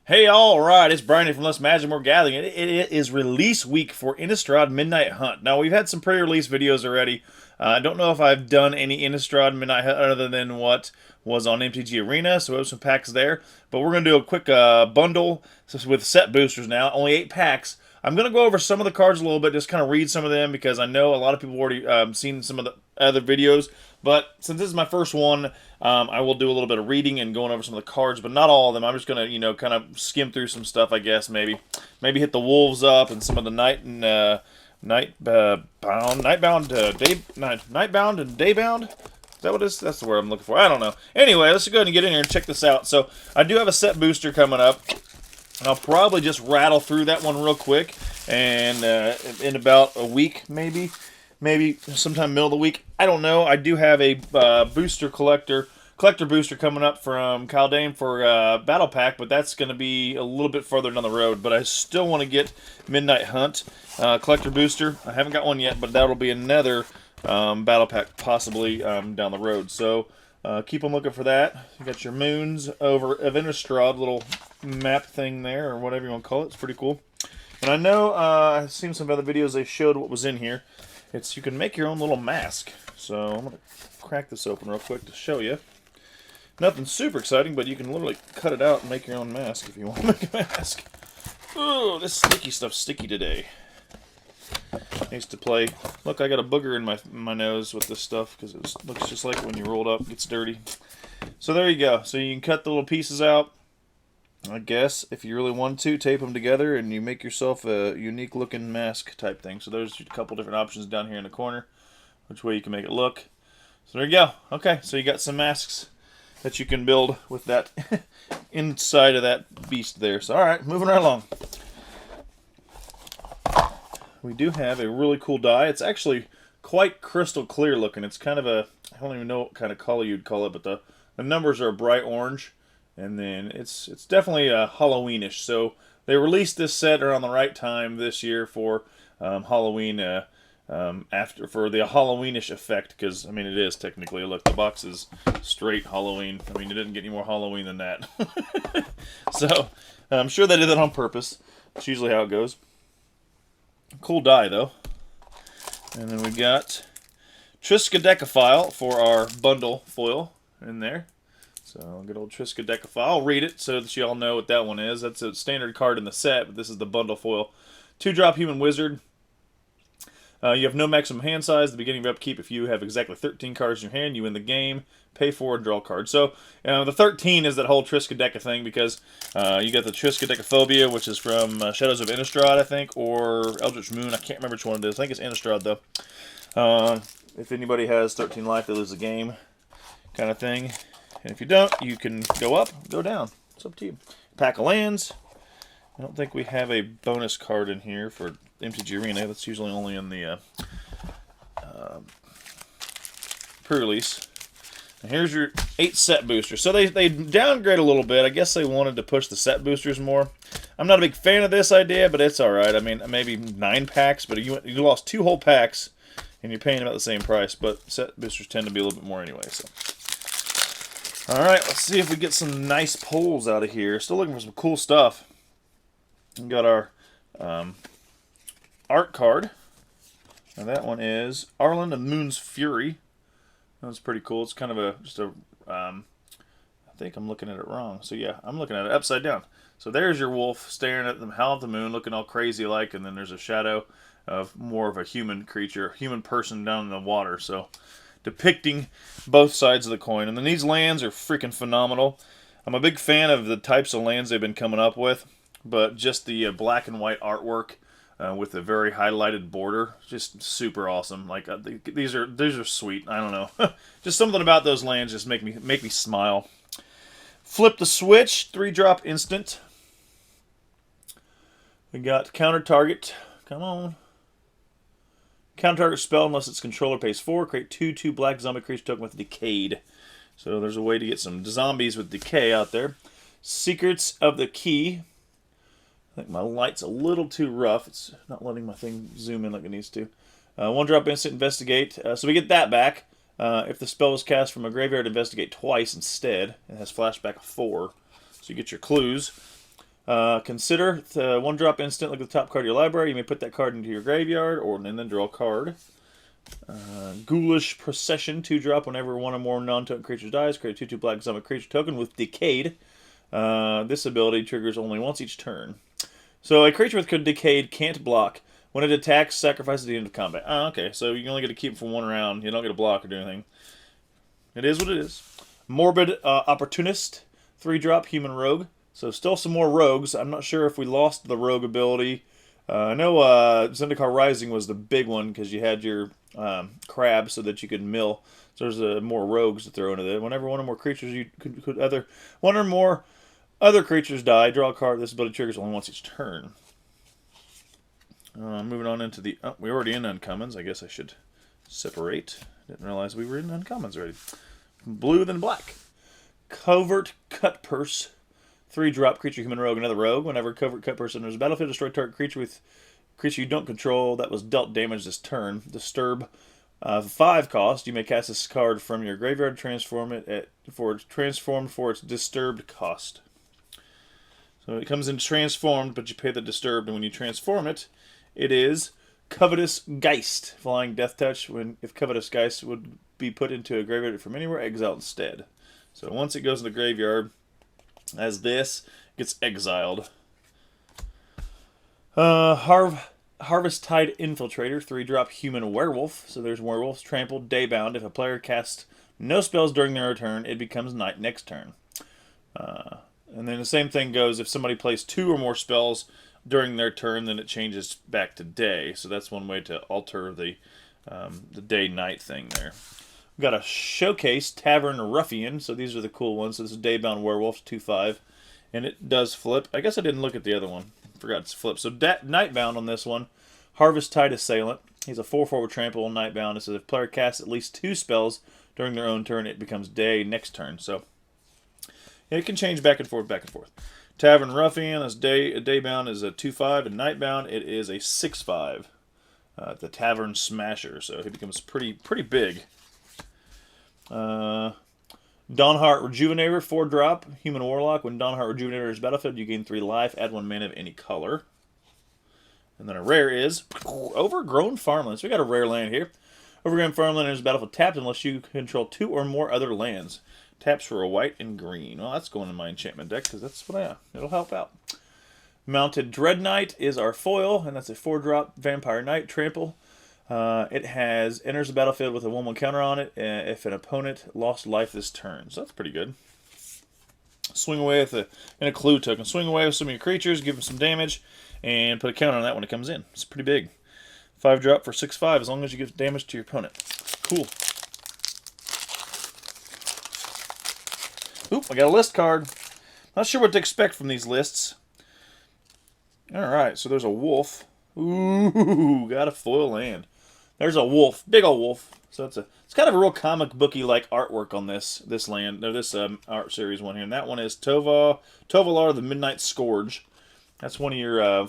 Hey, all right, it's Brian here from Less Magic, More Gathering. It is release week for Innistrad Midnight Hunt. Now, we've had some pre-release videos already. I don't know if I've done any Innistrad Midnight Hunt other than what was on MTG Arena, so we have some packs there. But we're going to do a quick bundle with set boosters now, only 8 packs. I'm going to go over some of the cards a little bit, just kind of read some of them, because I know a lot of people have already seen some of the other videos. But since this is my first one, I will do a little bit of reading and going over some of the cards, but not all of them. I'm just going to, kind of skim through some stuff, I guess, maybe. Maybe hit the wolves up and some of the nightbound and daybound. Is that what it is? That's the word I'm looking for. I don't know. Anyway, let's go ahead and get in here and check this out. So I do have a set booster coming up. I'll probably just rattle through that one real quick, and in about a week, maybe sometime middle of the week. I don't know. I do have a collector booster coming up from Kaldane for Battle Pack, but that's going to be a little bit further down the road. But I still want to get Midnight Hunt collector booster. I haven't got one yet, but that'll be another Battle Pack possibly down the road. So keep on looking for that. You got your moons over of Innistrad, little map thing there, or whatever you want to call it. It's pretty cool. And I know I've seen some other videos they showed what was in here. You can make your own little mask. So I'm going to crack this open real quick to show you. Nothing super exciting, but you can literally cut it out and make your own mask if you want to make a mask. Oh, this sticky stuff's sticky today. I used to play. Look, I got a booger in my nose with this stuff because it looks just like when you roll it up, it gets dirty. So there you go. So you can cut the little pieces out. I guess if you really want to, tape them together and you make yourself a unique looking mask type thing. So there's a couple different options down here in the corner, which way you can make it look. So there you go. Okay, so you got some masks that you can build with that inside of that beast there. So alright, moving right along. We do have a really cool die. It's actually quite crystal clear looking. It's kind of a, I don't even know what kind of color you'd call it, but the numbers are a bright orange. And then it's definitely Halloweenish. So they released this set around the right time this year for Halloween, for the Halloweenish effect. Because I mean, it is technically. Look, the box is straight Halloween. I mean, it didn't get any more Halloween than that. So I'm sure they did that on purpose. That's usually how it goes. Cool die though. And then we got Triskaidekaphile for our bundle foil in there. So, good old Triskaidekaphile. I'll read it so that you all know what that one is. That's a standard card in the set, but this is the bundle foil. 2-drop Human Wizard. You have no maximum hand size. At the beginning of upkeep, if you have exactly 13 cards in your hand, you win the game. Pay 4 and draw a card. So, the 13 is that whole Triskaideka thing because you got the Triskaidekaphobia, which is from Shadows of Innistrad, I think, or Eldritch Moon. I can't remember which one it is. I think it's Innistrad, though. If anybody has 13 life, they lose the game kind of thing. And if you don't, you can go up, go down. It's up to you. Pack of lands. I don't think we have a bonus card in here for MTG Arena. That's usually only in the pre-release. And here's your 8 set boosters. So they downgrade a little bit. I guess they wanted to push the set boosters more. I'm not a big fan of this idea, but it's alright. I mean, maybe 9 packs, but you lost 2 whole packs, and you're paying about the same price. But set boosters tend to be a little bit more anyway, so... Alright, let's see if we get some nice pulls out of here. Still looking for some cool stuff. We got our art card. Now that one is Arlen of Moon's Fury. That's pretty cool. It's kind of I think I'm looking at it wrong. So yeah, I'm looking at it upside down. So there's your wolf staring at the howl of the moon, looking all crazy like, and then there's a shadow of more of a human creature, human person down in the water. So depicting both sides of the coin. And then these lands are freaking phenomenal. I'm a big fan of the types of lands they've been coming up with, but just the black and white artwork with a very highlighted border, just super awesome. Like these are sweet. I don't know, just something about those lands just make me smile. Flip the switch, 3-drop instant. We got counter target. Come on. Counter target spell unless its controller pays 4. Create 2/2 black zombie creature token with Decayed. So there's a way to get some zombies with decay out there. Secrets of the Key. I think my light's a little too rough. It's not letting my thing zoom in like it needs to. 1-drop instant investigate. So we get that back. If the spell is cast from a graveyard, investigate twice instead. It has flashback of 4. So you get your clues. Consider the 1-drop instant. Look at the top card of your library. You may put that card into your graveyard, and then draw a card. Ghoulish Procession, 2-drop. Whenever one or more non-token creatures dies, create a 2/2 black summon creature token with Decayed. This ability triggers only once each turn. So a creature with Decayed can't block. When it attacks, sacrifice at the end of combat. Oh, okay. So you only get to keep it for 1 round. You don't get to block or do anything. It is what it is. Morbid Opportunist, 3-drop human rogue. So still some more rogues. I'm not sure if we lost the rogue ability. I know Zendikar Rising was the big one because you had your crab so that you could mill. So there's more rogues to throw into there. Whenever one or more creatures one or more other creatures die, draw a card. This ability triggers only once each turn. Moving on into the... Oh, we're already in uncommons. I guess I should separate. Didn't realize we were in uncommons already. Blue, then black. Covert Cutpurse. 3-drop creature, human rogue, another rogue. Whenever Covert Cutpurse enters the battlefield, destroy target creature you don't control that was dealt damage this turn. Disturb. 5 cost. You may cast this card from your graveyard, transformed for its disturbed cost. So it comes in transformed, but you pay the disturbed, and when you transform it, it is Covetous Geist. Flying Death Touch. If Covetous Geist would be put into a graveyard from anywhere, exiled instead. So once it goes in the graveyard, as this, gets exiled. Harvest Tide Infiltrator, 3-drop human werewolf. So there's werewolves, trampled, daybound. If a player casts no spells during their turn, it becomes night next turn. And then the same thing goes if somebody plays 2 or more spells during their turn, then it changes back to day. So that's one way to alter the day-night thing there. We've got a Showcase Tavern Ruffian. So these are the cool ones. So this is Daybound Werewolf, 2/5. And it does flip. I guess I didn't look at the other one. Forgot to flip. So Nightbound on this one. Harvest Tide Assailant. He's a 4/4 with trample on Nightbound. It says if player casts at least 2 spells during their own turn, it becomes day next turn. So it can change back and forth, back and forth. Tavern Ruffian is Daybound is a 2/5, and Nightbound it is a 6/5. The Tavern Smasher, so he becomes pretty big. Dawnheart Rejuvenator, 4-drop human warlock. When Dawnheart Rejuvenator is battlefield, you gain 3 life. Add 1 mana of any color. And then a rare is Overgrown Farmland. So we got a rare land here. Overgrown Farmland enters battlefield tapped unless you control 2 or more other lands. Taps for a white and green. Well, that's going in my enchantment deck because that's what it'll help out. Mounted Dread Knight is our foil, and that's a 4-drop Vampire Knight trample. It enters the battlefield with a 1/1 counter on it if an opponent lost life this turn. So that's pretty good. Swing away and a clue token. Swing away with some of your creatures, give them some damage, and put a counter on that when it comes in. It's pretty big. 5-drop for 6/5 as long as you give damage to your opponent. Cool. Oop, I got a list card. Not sure what to expect from these lists. Alright, so there's a wolf. Ooh, got a foil land. There's a wolf, big old wolf. So it's kind of a real comic booky like artwork on this land. No, this art series one here, and that one is Tovalar the Midnight Scourge. That's one of your I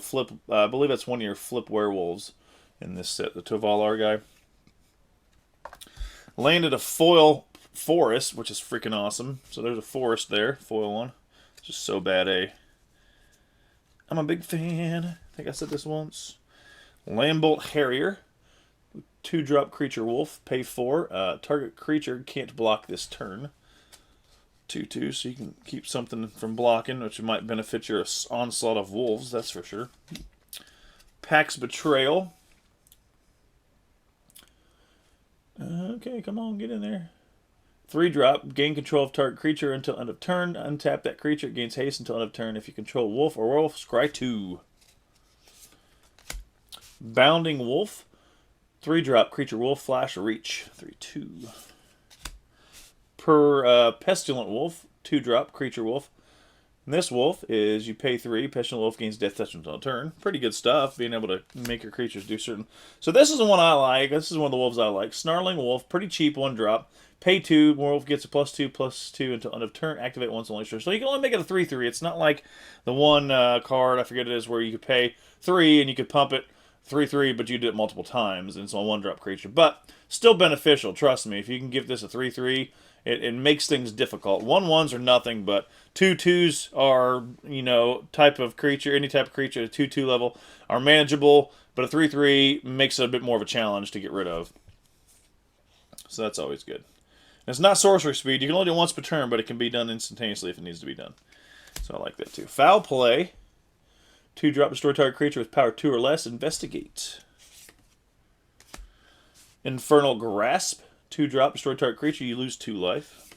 believe that's one of your flip werewolves in this set, the Tovalar guy. Landed a foil forest, which is freaking awesome. So there's a forest there, foil one. Just so bad, eh? I'm a big fan. I think I said this once. Lambolt Harrier. 2-drop creature wolf. Pay 4. Target creature can't block this turn. 2/2, so you can keep something from blocking, which might benefit your onslaught of wolves, that's for sure. Pax Betrayal. Okay, come on, get in there. 3-drop, gain control of target creature until end of turn. Untap that creature, it gains haste until end of turn. If you control wolf or werewolf, scry 2. Bounding Wolf, 3-drop creature wolf, flash reach, 3/2. Pestilent Wolf, 2-drop creature wolf. And this wolf is you pay 3. Pestilent Wolf gains death touch until turn. Pretty good stuff, being able to make your creatures do certain. So this is the one I like. This is one of the wolves I like. Snarling Wolf, pretty cheap, 1-drop. Pay 2. Wolf gets a +2/+2 until end of turn. Activate once only. So you can only make it a 3/3. It's not like the one card I forget it is where you could pay 3 and you could pump it 3/3, but you did it multiple times, and it's a 1-drop creature. But still beneficial, trust me. If you can give this a 3/3 it makes things difficult. 1/1s are nothing, but 2/2s are, you know, type of creature, any type of creature at 2/2 level are manageable, but a 3/3 makes it a bit more of a challenge to get rid of. So that's always good. And it's not sorcery speed. You can only do it once per turn, but it can be done instantaneously if it needs to be done. So I like that too. Foul play. 2-drop, destroy target creature with power 2 or less. Investigate. Infernal Grasp. 2-drop, destroy target creature. You lose 2 life.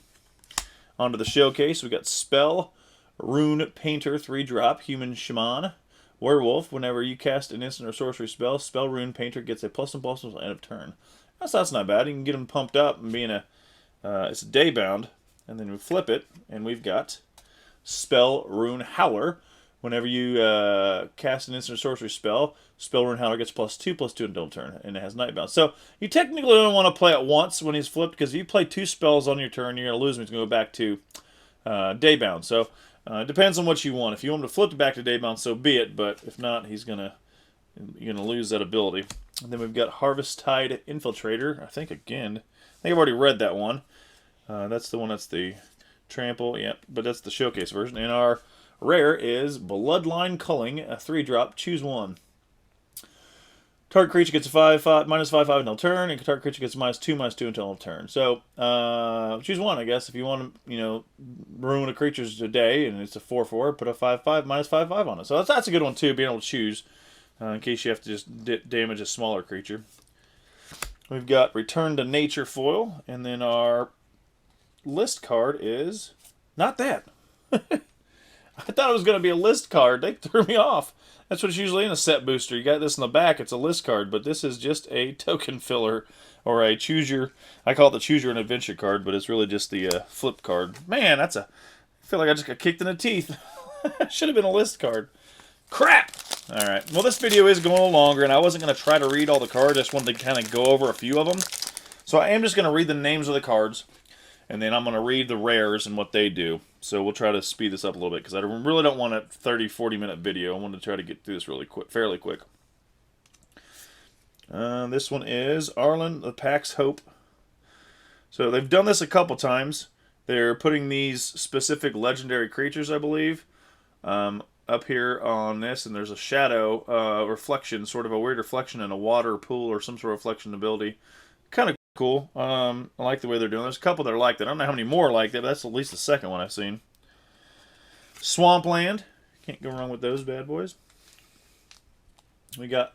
Onto the showcase. We got Spell. Rune Painter. 3-drop. Human Shaman. Werewolf. Whenever you cast an instant or sorcery spell, Spell Rune Painter gets a +1/+1 until end of turn. That's not bad. You can get them pumped up and being a... it's a day bound. And then we flip it. And we've got Spell Rune Howler. Whenever you cast an instant sorcery spell, Spell Rune Howler gets +2/+2 until turn, and it has Nightbound. So you technically don't want to play it once when he's flipped, because if you play 2 spells on your turn, you're going to lose him. He's going to go back to Daybound. So it depends on what you want. If you want him to flip it back to Daybound, so be it. But if not, you're going to lose that ability. And then we've got Harvest Tide Infiltrator. I think I've already read that one. That's the one that's the trample. Yeah, but that's the showcase version. And our rare is Bloodline Culling, a 3-drop. Choose one. Target creature gets a -5/5 until turn, and target creature gets -2/2 until turn. So choose one, I guess. If you want to, ruin a creature's day, and it's a 4/4, put a 5/5 -5/5 on it. So that's a good one too, being able to choose in case you have to just damage a smaller creature. We've got Return to Nature foil, and then our list card is not that. I thought it was going to be a list card. They threw me off. That's what it's usually in a set booster. You got this in the back. It's a list card, but this is just a token filler, or a choose your... I call it the choose your adventure card, but it's really just the flip card. Man, I feel like I just got kicked in the teeth. Should have been a list card. Crap! Alright, well this video is going a little longer, and I wasn't going to try to read all the cards. I just wanted to kind of go over a few of them. So I am just going to read the names of the cards, and then I'm going to read the rares and what they do. So we'll try to speed this up a little bit, because I really don't want a 30-40 minute video. I want to try to get through this really quick, fairly quick. This one is Arlen the Pack's Hope. So they've done this a couple times. They're putting these specific legendary creatures, I believe, up here on this, and there's a shadow reflection, sort of a weird reflection in a water pool or some sort of reflection ability. Kind of cool. I like the way they're doing. There's a couple that are like that. I don't know how many more are like that, but that's at least the second one I've seen. Swampland. Can't go wrong with those bad boys. We got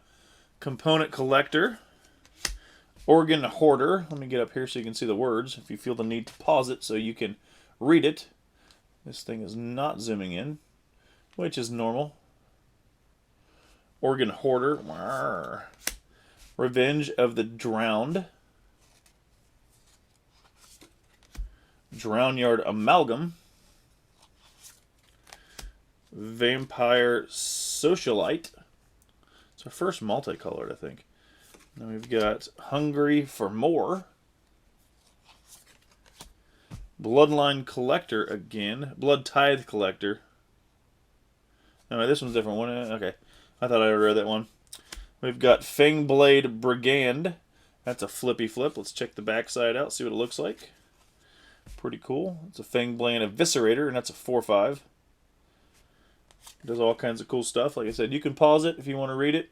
Component Collector. Organ Hoarder. Let me get up here so you can see the words, if you feel the need to pause it so you can read it. This thing is not zooming in, which is normal. Organ Hoarder. Revenge of the Drowned. Drownyard Amalgam. Vampire Socialite. It's our first multicolored, I think. Then we've got Hungry for More. Bloodline Collector again. Blood Tithe Collector. No, this one's a different one. Okay. I thought I read that one. We've got Feng Blade Brigand. That's a flippy flip. Let's check the backside out, see what it looks like. Pretty cool. It's a Feng Blade Eviscerator, and that's a 4/5. Does all kinds of cool stuff. Like I said, you can pause it if you want to read it.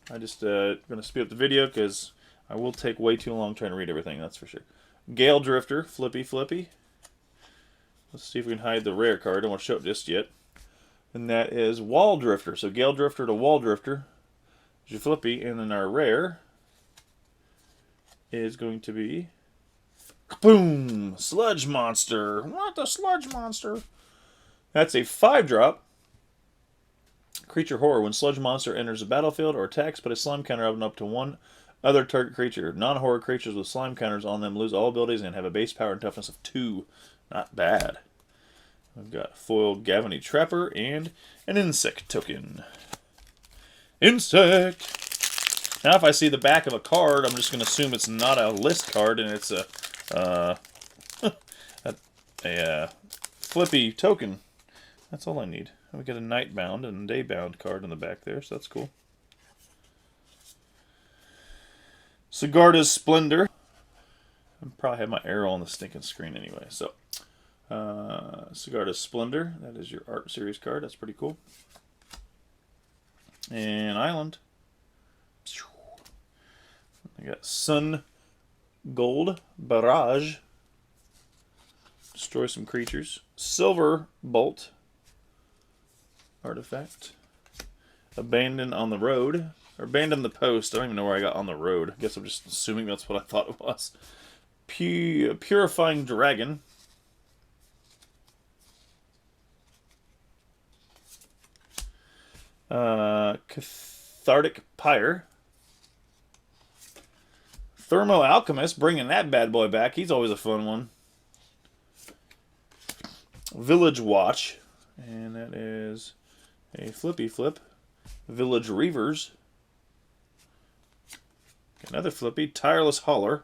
I just going to speed up the video because I will take way too long trying to read everything, that's for sure. Gale Drifter, flippy. Let's see if we can hide the rare card. I don't want to show it just yet. And that is Wall Drifter. So Gale Drifter to Wall Drifter is your flippy. And then our rare is going to be... Boom! Sludge Monster. What the Sludge Monster? That's a 5-drop. Creature Horror. When Sludge Monster enters the battlefield or attacks, put a slime counter up to one other target creature. Non-horror creatures with slime counters on them lose all abilities and have a base power and toughness of 2. Not bad. We've got Foil Gavany Trapper and an Insect token. Insect! Now if I see the back of a card, I'm just going to assume it's not a list card and it's a flippy token. That's all I need. We got a Nightbound and a Daybound card in the back there, so that's cool. Sigarda's Splendor. I probably have my arrow on the stinking screen anyway. So, Cigar to Splendor. That is your art series card. That's pretty cool. And Island. I got Sun Gold Barrage. Destroy some creatures. Silver Bolt. Artifact. Abandon on the Road. Or Abandon the Post. I don't even know where I got on the road. I guess I'm just assuming that's what I thought it was. Purifying Dragon. Cathartic Pyre. Thermo Alchemist, bringing that bad boy back. He's always a fun one. Village Watch. And that is a flippy flip. Village Reavers. Another flippy. Tireless Hauler.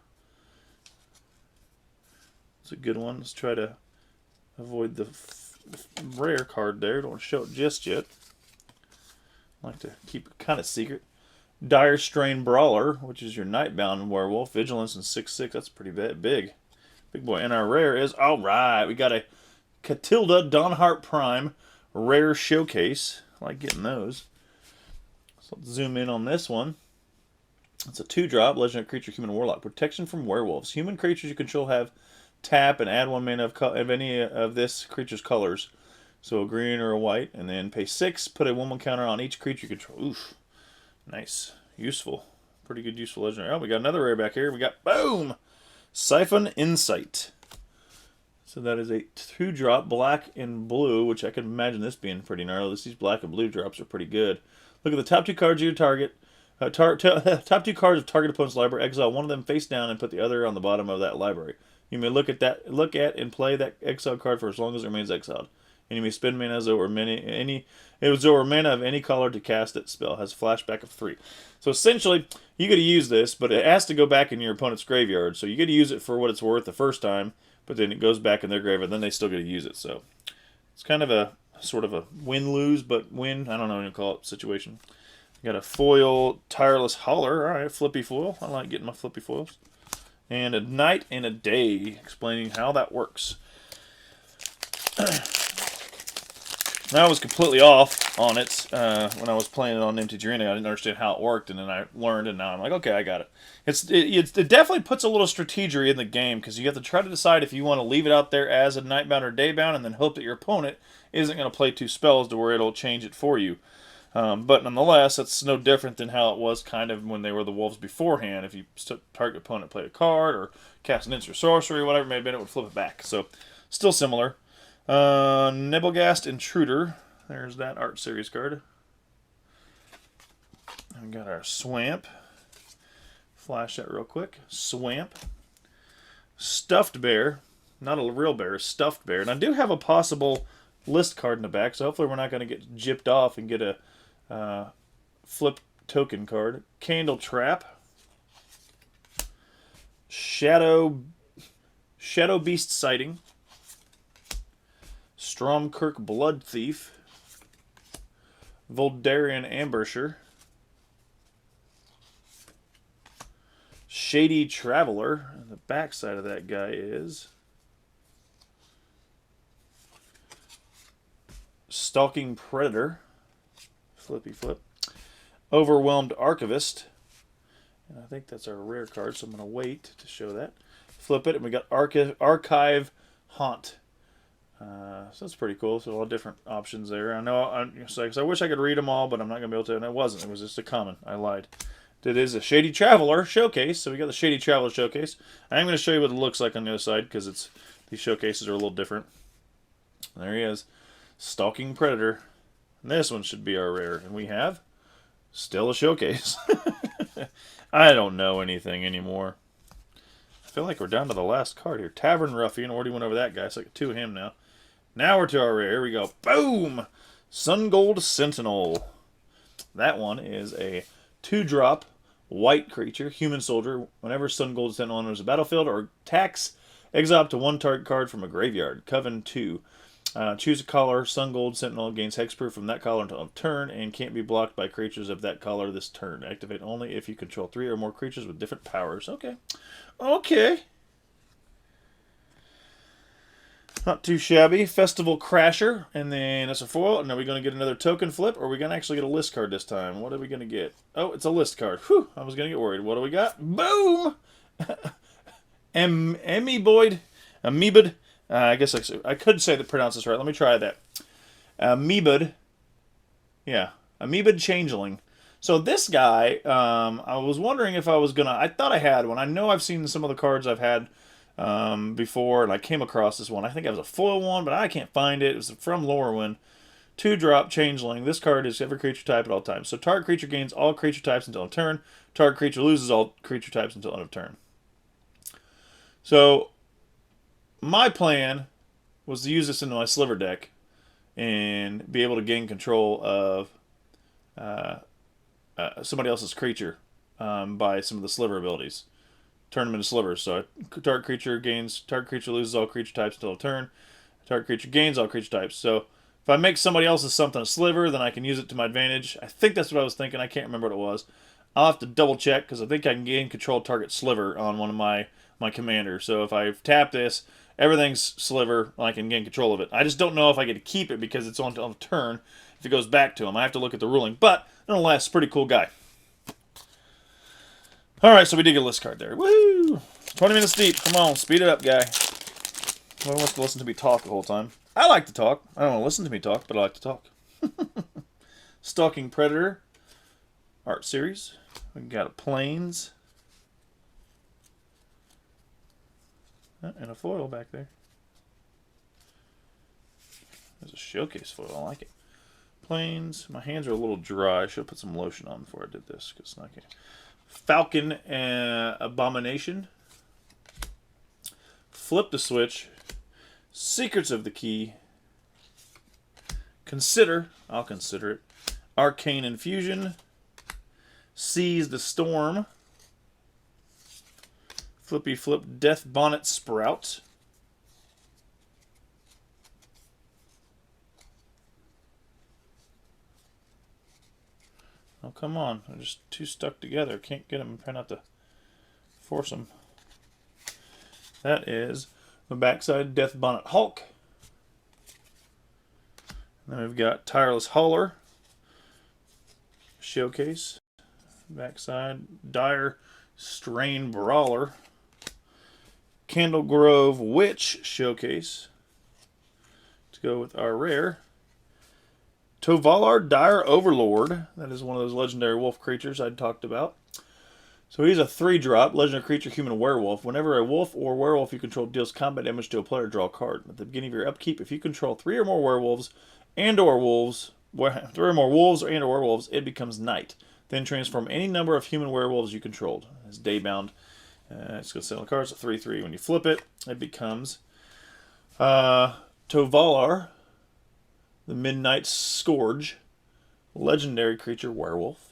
It's a good one. Let's try to avoid the rare card there. Don't want to show it just yet. I like to keep it kind of secret. Dire Strain Brawler, which is your Nightbound Werewolf. Vigilance and 6/6. That's pretty big. Big boy. And our rare is, alright, we got a Catilda Dawnheart Prime Rare Showcase. I like getting those. So let's zoom in on this one. It's a 2-drop, Legendary Creature, Human Warlock. Protection from Werewolves. Human creatures you control have tap and add 1 mana of any of this creature's colors. So a green or a white. And then pay 6, put a 1/1 counter on each creature you control. Oof. Nice. Useful. Pretty good useful legendary. Oh, we got another rare back here. We got, boom! Siphon Insight. So that is a 2-drop, black and blue, which I can imagine this being pretty gnarly. These black and blue drops are pretty good. Look at the top 2 cards of your target. Top 2 cards of target opponent's library. Exile one of them face down and put the other on the bottom of that library. You may look at and play that exiled card for as long as it remains exiled. And you may spend mana as though mana of any color to cast that spell. Has a flashback of 3. So essentially, you get to use this, but it has to go back in your opponent's graveyard. So you get to use it for what it's worth the first time, but then it goes back in their graveyard, then they still get to use it. So it's kind of a sort of a win-lose, but win, I don't know what you call it, situation. Got a foil Tireless Hauler. Alright, flippy foil. I like getting my flippy foils. And a Night and a Day, explaining how that works. Now I was completely off on it when I was playing it on MTG Arena. I didn't understand how it worked, and then I learned, and now I'm like, okay, I got it. It definitely puts a little strategery in the game, because you have to try to decide if you want to leave it out there as a Nightbound or Daybound, and then hope that your opponent isn't going to play 2 spells to where it'll change it for you. But nonetheless, that's no different than how it was kind of when they were the Wolves beforehand. If you target opponent played a card or cast an instant sorcery, whatever it may have been, it would flip it back. So, still similar. Nibblegast Intruder. There's that art series card. And we got our Swamp. Flash that real quick. Swamp. Stuffed Bear. Not a real bear, a stuffed bear. And I do have a possible list card in the back, so hopefully we're not going to get gypped off and get a flip token card. Candle Trap. Shadow Beast Sighting. Stromkirk Blood Thief. Voldarian Ambusher. Shady Traveler. And the back side of that guy is Stalking Predator. Flippy flip. Overwhelmed Archivist. And I think that's our rare card, so I'm going to wait to show that. Flip it, and we got Archive Haunt. So that's pretty cool. So a lot of different options there. I know, I wish I could read them all, but I'm not going to be able to, and it wasn't. It was just a common. I lied. It is a Shady Traveler Showcase. So we got the Shady Traveler Showcase. I'm going to show you what it looks like on the other side, because these showcases are a little different. There he is. Stalking Predator. And this one should be our rare. And we have still a showcase. I don't know anything anymore. I feel like we're down to the last card here. Tavern Ruffian. Already went over that guy. So I got 2 of him now. Now we're to our rare. Here we go. Boom! Sun Gold Sentinel. That one is a 2-drop white creature, human soldier. Whenever Sun Gold Sentinel enters a battlefield or attacks, exile up to 1 target card from a graveyard. Coven 2. Choose a color. Sun Gold Sentinel gains hexproof from that color until turn and can't be blocked by creatures of that color this turn. Activate only if you control 3 or more creatures with different powers. Okay. Okay. Not too shabby. Festival Crasher, and then that's a foil. And are we going to get another token flip, or are we going to actually get a list card this time? What are we going to get? Oh, it's a list card. Whew, I was going to get worried. What do we got? Boom! Amoeboid. I guess I could say pronounce this right. Let me try that. Amoeboid. Yeah, Amoeboid Changeling. So this guy, I was wondering if I was going to... I thought I had one. I know I've seen some of the cards I've had before, and I came across this one. I think it was a foil one, but I can't find it. It was from Lorwyn. 2-drop Changeling. This card is every creature type at all times. So target creature gains all creature types until end of turn. Target creature loses all creature types until end of turn. So my plan was to use this into my sliver deck and be able to gain control of somebody else's creature by some of the sliver abilities. Turn them into slivers. So target creature loses all creature types until a turn. Target creature gains all creature types. So if I make somebody else's something a sliver, then I can use it to my advantage. I think that's what I was thinking. I can't remember what it was. I'll have to double check because I think I can gain control target sliver on one of my commanders. So if I tap this, everything's sliver, I can gain control of it. I just don't know if I get to keep it because it's on the turn if it goes back to him. I have to look at the ruling. But nonetheless, pretty cool guy. Alright, so we did get a list card there. Woo! 20 minutes deep. Come on, speed it up, guy. Nobody wants to listen to me talk the whole time. I like to talk. I don't want to listen to me talk, but I like to talk. Stalking Predator art series. We got a Plains. And a foil back there. There's a showcase foil. I like it. Plains. My hands are a little dry. I should have put some lotion on before I did this because it's not good. Falcon Abomination. Flip the Switch. Secrets of the Key. Consider. I'll consider it. Arcane Infusion. Seize the Storm. Flippy Flip Death Bonnet Sprout. Oh, come on. They're just too stuck together. Can't get them. Try not to force them. That is the backside Death Bonnet Hulk. And then we've got Tireless Hauler. Showcase. Backside Dire Strain Brawler. Candle Grove Witch Showcase. To go with our rare. Tovalar Dire Overlord. That is one of those legendary wolf creatures I'd talked about. So he's a 3-drop, legendary creature, human werewolf. Whenever a wolf or werewolf you control deals combat damage to a player, draw a card. At the beginning of your upkeep, if you control 3 or more werewolves and/or wolves, 3 or more wolves and/or werewolves, it becomes night. Then transform any number of human werewolves you controlled. It's daybound. It's going to sit on the cards. 3/3. When you flip it, it becomes Tovalar, the Midnight Scourge, legendary creature werewolf.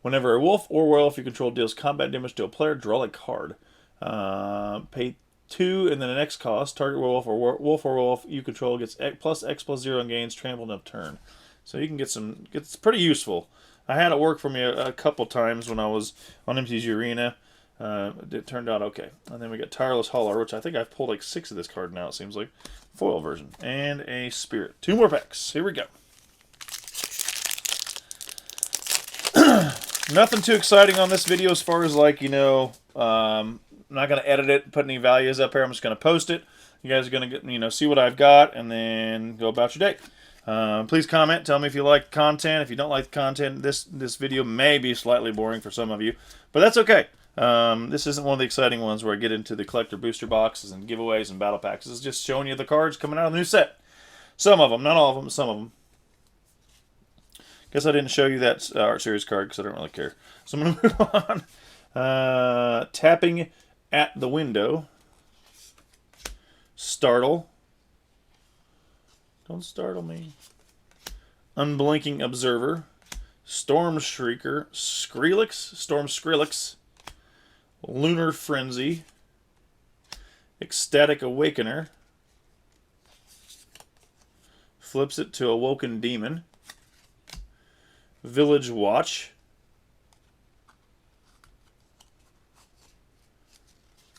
Whenever a wolf or werewolf you control deals combat damage to a player, draw a card. Pay 2 and then the next cost. Target werewolf or werewolf you control gets +X+0 and gains trampled up turn. So you can get some. It's pretty useful. I had it work for me a couple times when I was on MTG Arena. It turned out okay. And then we got Tireless Hauler, which I think I've pulled like 6 of this card now, it seems like. Foil version. And a Spirit. 2 more packs. Here we go. Nothing too exciting on this video as far as like, I'm not going to edit it, put any values up here. I'm just going to post it. You guys are going to get, see what I've got and then go about your day. Please comment. Tell me if you like the content. If you don't like the content, this video may be slightly boring for some of you, but that's okay. This isn't one of the exciting ones where I get into the collector booster boxes and giveaways and battle packs. This is just showing you the cards coming out of the new set. Some of them, not all of them, some of them. Guess I didn't show you that art series card because I don't really care. So I'm going to move on. Tapping at the Window. Startle. Don't startle me. Unblinking Observer. Storm Shrieker. Storm Skrillex. Lunar Frenzy. Ecstatic Awakener. Flips it to Awoken Demon. Village Watch.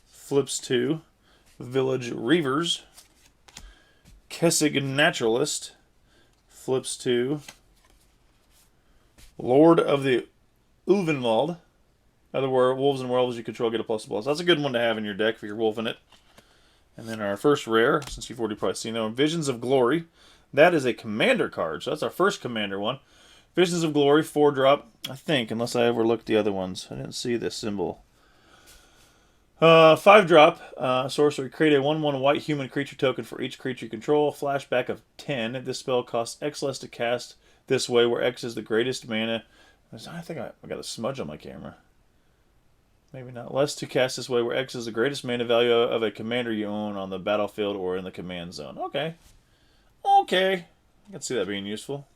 Flips to Village Reavers. Kessig Naturalist flips to Lord of the Ulvenwald. Other wolves and werewolves you control get a ++. That's a good one to have in your deck if you're wolfing it. And then our first rare, since you've already probably seen that one, Visions of Glory. That is a commander card, so that's our first commander one. Visions of Glory, 4-drop, I think, unless I overlooked the other ones. I didn't see this symbol. 5-drop, sorcery. Create a 1/1 white human creature token for each creature you control. Flashback of 10. This spell costs X less to cast this way, where X is the greatest mana. I think I got a smudge on my camera. Maybe not. Less to cast this way, where X is the greatest mana value of a commander you own on the battlefield or in the command zone. Okay. Okay. I can see that being useful.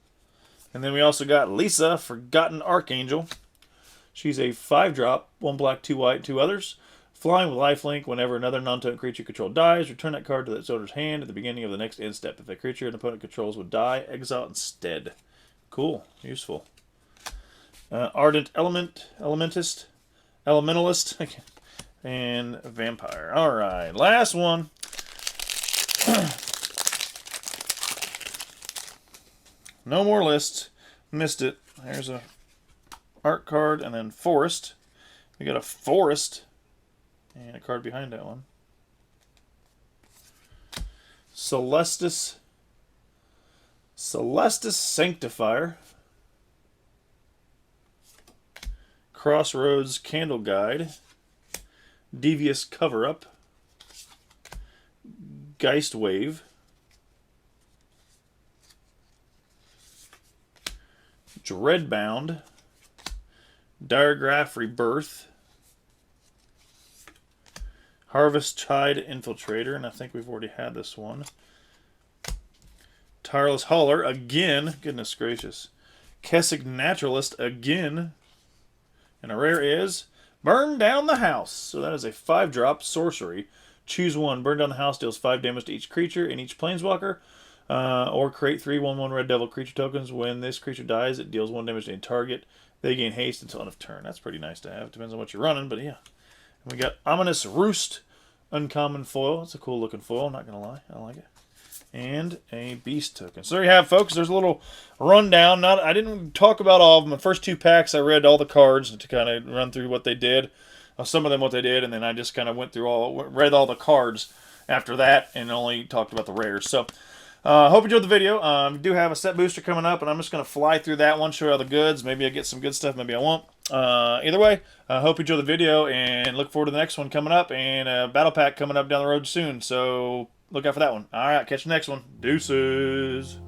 And then we also got Lisa, Forgotten Archangel. She's a 5-drop, 1 black, 2 white, 2 others. Flying with lifelink. Whenever another non-token creature you control dies, return that card to its owner's hand at the beginning of the next end step. If a creature an opponent controls would die, exile it instead. Cool. Useful. Ardent Elementalist, and Vampire. All right, last one. No more lists. Missed it. There's a art card and then Forest. We got a Forest and a card behind that one. Celestis Sanctifier. Crossroads Candle Guide, Devious Cover-Up, Geist Wave, Dreadbound, Diregraph Rebirth, Harvest Tide Infiltrator, and I think we've already had this one. Tireless Hauler, again, goodness gracious. Kessig Naturalist, again. And a rare is Burn Down the House. So that is a 5-drop sorcery. Choose one. Burn Down the House deals 5 damage to each creature and each planeswalker. Or create 3 1/1 Red Devil creature tokens. When this creature dies, it deals 1 damage to any target. They gain haste until end of turn. That's pretty nice to have. Depends on what you're running, but yeah. And we got Ominous Roost. Uncommon foil. It's a cool looking foil, not going to lie. I like it. And a beast token. So there you have, folks. There's a little rundown. I didn't talk about all of them. The first 2 packs, I read all the cards to kind of run through what they did. Some of them what they did, and then I just kind of went through read all the cards after that, and only talked about the rares. So hope you enjoyed the video. We do have a set booster coming up, and I'm just going to fly through that one, show you all the goods. Maybe I get some good stuff, maybe I won't. Either way, I hope you enjoy the video, and look forward to the next one coming up, and a battle pack coming up down the road soon. So look out for that one. All right, catch you next one. Deuces.